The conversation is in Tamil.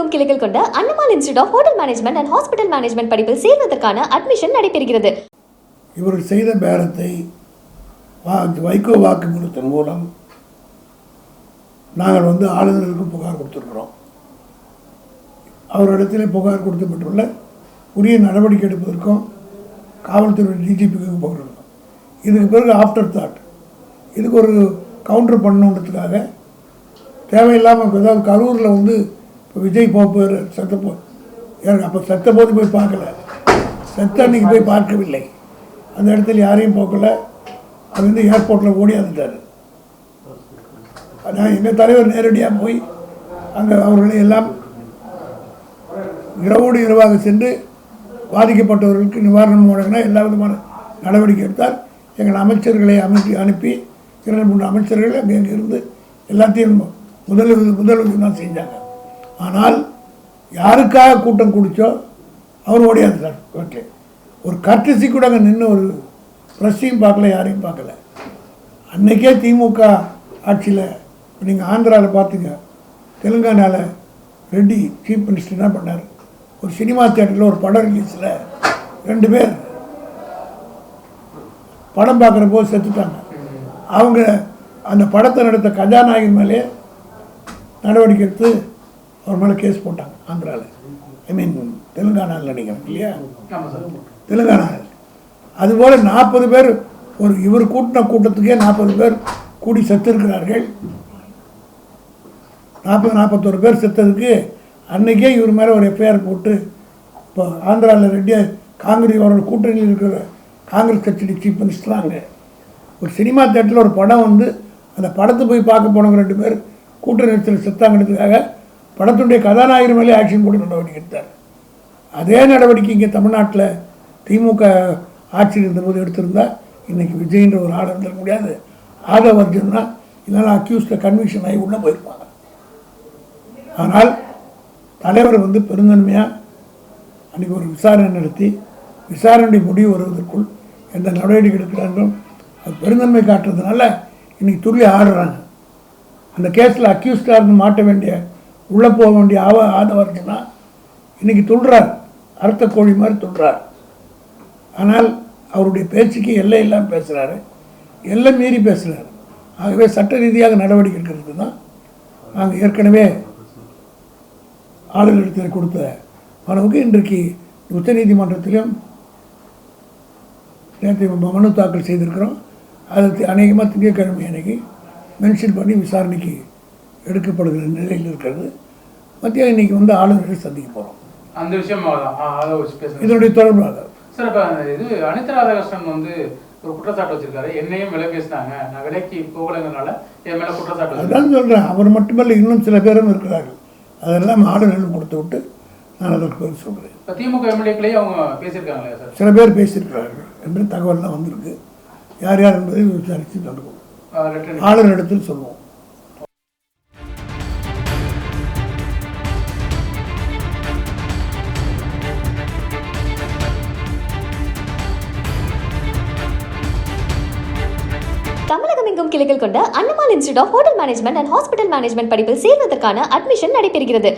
தமிழகமெங்கும் கிளைகள் கொண்ட Annamal institute of hotel management and hospital management படிப்பில் சேர்வதற்கான அட்மிஷன் நடைபெறுகிறது. இவர்கள் செய்த பேரத்தை வைகோ வாக்குமூலத்தின் மூலம் நாங்கள் ஆளுநருக்கு புகார் கொடுத்துருக்கிறோம். அவரிடத்திலே புகார் கொடுக்கப்பட்டுள்ள உரிய நடவடிக்கை எடுப்பதற்கும் காவல்துறை டிஜிபிக்கும் போகிறோம். இதுக்கு பிறகு ஆஃப்டர் தாட் இதுக்கு ஒரு கவுண்டர் பண்ணணுன்றதுக்காக தேவையில்லாமல் ஏதாவது கரூரில் இப்போ விஜய் போப்பார் செத்தப்போ அப்போ செத்த போது போய் பார்க்கல, செத்த அன்னைக்கு போய் பார்க்கவில்லை. அந்த இடத்துல யாரையும் போக்கலை. அது ஏர்போர்ட்டில் ஓடியாந்துட்டார். ஆனால் எங்கள் தலைவர் நேரடியாக போய் அங்கே அவர்களை எல்லாம் இரவோடு இரவாக சென்று பாதிக்கப்பட்டவர்களுக்கு நிவாரணம் வழங்கினா எல்லா விதமான நடவடிக்கை எடுத்தார். எங்கள் அமைச்சர்களை அனுப்பி 2-3 அமைச்சர்கள் அங்கே இருந்து எல்லாத்தையும் முதலுதவி தான் செஞ்சாங்க. ஆனால் யாருக்காக கூட்டம் குடித்தோ அவர் ஓடியாந்துட்டார் வீட்டில். ஒரு கர்டசி கூட அங்கே நின்று ஒரு ப்ரெஸ்ஸையும் பார்க்கல, யாரையும் பார்க்கல. அன்றைக்கே திமுக ஆட்சியில் நீங்கள் ஆந்திராவில் பார்த்துங்க, தெலுங்கானாவில் ரெட்டி சீஃப் மினிஸ்டர் என்ன பண்ணார், ஒரு சினிமா தியேட்டரில் ஒரு படம் ரிலீஸில் 2 பேர் படம் பார்க்குற போது செத்துட்டாங்க. அவங்க அந்த படத்தை நடத்த கதாநாயகன் மேலே நடவடிக்கை எடுத்து அவர் மேலே கேஸ் போட்டாங்க. ஆந்திராவில் தெலுங்கானாவில் நினைக்கிறேன் இல்லையா, தெலுங்கானாவில். அதுபோல் 40 பேர் இவர் கூட்டின கூட்டத்துக்கே 40 பேர் கூடி செத்துருக்கிறார்கள். 41 பேர் செத்ததுக்கு அன்றைக்கே இவர் மேலே ஒரு எஃப்ஐஆர் போட்டு இப்போ ஆந்திராவில் ரெட்டியாக காங்கிரஸ் அவரோட கூட்டணியில் இருக்கிற காங்கிரஸ் கட்சி சீஃப் மினிஸ்டர் அங்கே ஒரு சினிமா தேட்டரில் ஒரு படம் அந்த படத்தை போய் பார்க்க போனவங்க 2 பேர் கூட்ட நெரிசல் செத்தாங்கிறதுக்காக படத்துடைய கதாநாயகர் மேலே ஆக்ஷன் போட்டு நடவடிக்கை எடுத்தார். அதே நடவடிக்கை இங்கே தமிழ்நாட்டில் திமுக ஆட்சியில் இருந்தபோது எடுத்திருந்தால் இன்றைக்கி விஜய்ன்ற ஒரு ஆள் இருந்திருக்க முடியாது. ஆதவ அர்ஜுன்னா இதனால் அக்யூஸ்டில் கன்விக்ஷன் ஆகி உள்ளே போயிருப்பாங்க. ஆனால் தலைவர் பெருந்தன்மையாக அன்றைக்கி ஒரு விசாரணை நடத்தி விசாரணை முடிவு வருவதற்குள் எந்த நடவடிக்கை எடுக்கிறாங்களோ அது பெருந்தன்மை காட்டுறதுனால இன்றைக்கி துள்ளி ஆடுறாங்க. அந்த கேஸில் அக்யூஸ்டாக இருந்து மாட்ட வேண்டிய உள்ளே போக வேண்டிய ஆதவர்ஜுனா இன்றைக்கி துள்ளுறார், அறுத்த கோழி மாதிரி துள்ளுறார். ஆனால் அவருடைய பேச்சுக்கு எல்லை இல்லாமல் பேசுகிறாரு, எல்லை மீறி பேசுகிறாரு. ஆகவே சட்ட ரீதியாக நடவடிக்கை எடுக்கிறது தான் நாங்கள் ஏற்கனவே ஆளுநரிடத்தில் கொடுத்த மனுவுக்கு இன்றைக்கு உச்சநீதிமன்றத்திலும் நேற்று மனு தாக்கல் செய்திருக்கிறோம். அது அநேகமாக திங்கட்கிழமை அன்னைக்கு மென்ஷன் பண்ணி விசாரணைக்கு எடுக்கப்படுகிற நிலையில் இருக்கிறது. மத்தியம் இன்னைக்கு ஆளுநரை சந்திக்க போகிறோம். அந்த விஷயம் இதனுடைய தொடர்பாக சார் இப்போ இது அனிதா ராதாகிருஷ்ணன் ஒரு குற்றச்சாட்டு வச்சிருக்காரு, என்னையும் விலை பேசினாங்க, நான் விலைக்கு போகலைங்கிறனால என் மேலே குற்றச்சாட்டு. அதான் சொல்கிறேன், அவர் மட்டுமல்ல இன்னும் சில பேரும் இருக்கிறார்கள். அதெல்லாம் ஆளுநர்கள் கொடுத்து விட்டு நான் அதற்கு பேர் சொல்கிறேன். இப்போ திமுக எம்எல்ஏக்களையும் அவங்க பேசியிருக்காங்களே சார், சில பேர் பேசியிருக்கிறார்கள் என்று தகவல்லாம் வந்திருக்கு. யார் யார் என்பதை விசாரித்து தந்துக்கணும், ஆளுநரிடத்தில் சொல்லுவோம். தமிழகமெங்கும் கிளைகள் கொண்ட Annamal institute of hotel management and hospital management படிப்பில் சேர்வதற்கான அட்மிஷன் நடைபெறுகிறது.